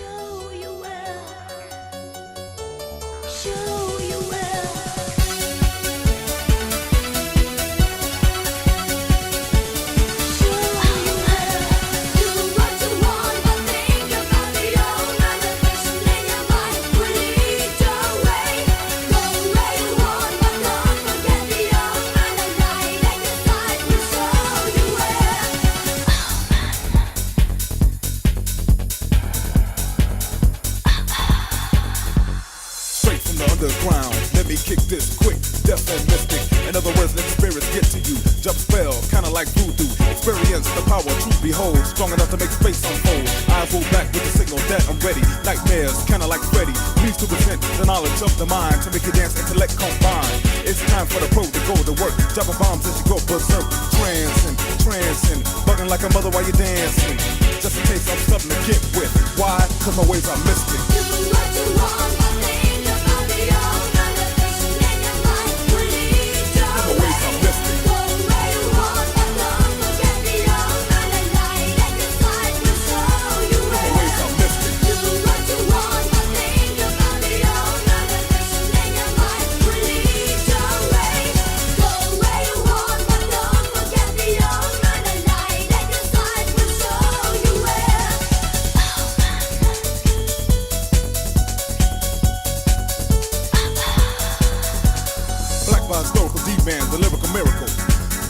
Show you well. Show you well. Underground, let me kick this quick, deaf and mystic. In other words, let spirits get to you. Jump spell, kinda like voodoo. Experience the power to behold, strong enough to make space unfold. Eyes roll back with the signal that I'm ready. Nightmares, kinda like Freddy. Please to present the knowledge of the mind to make your dance intellect combine. It's time for the pro to go to work, dropping bombs as you go berserk. Trancing, bugging like a mother while you're dancing. Just in case I'm something to get with. Why? Cause my ways are mystic. Do what you want, but think about the old elevation in your mind. Please don't go where you want, but don't forget the old light at your side will show you where. My ways are mystic. Do what you want, but think about the old elevation in your mind. Please don't go where you want, but don't forget the old light at your side will show you where. Black by historical D-man, the lyrical miracle.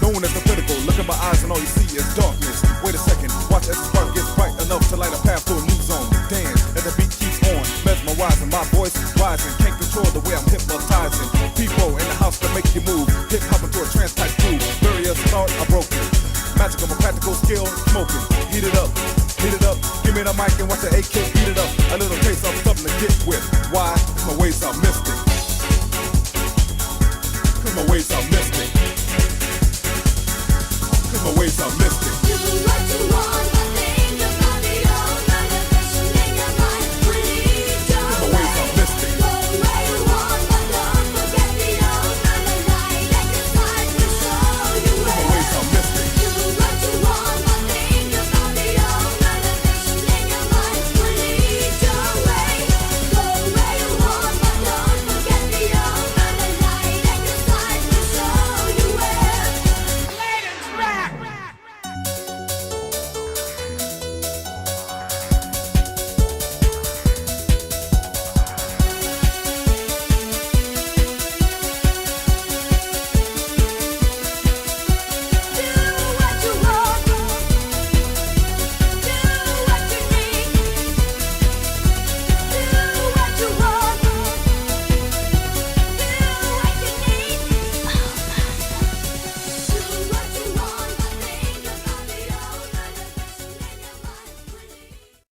Known as the critical, look in my eyes and all you see is darkness. Wait a second, watch as the spark gets bright enough to light a path to a new zone. Dance as the beat keeps on, mesmerizing, my voice rising. Can't control the way I'm hypnotizing. People in the house that make you move, hip hop into a trance type groove. Barriers start are broken. Magical, my practical skill, smoking. Heat it up, give me the mic and watch the AK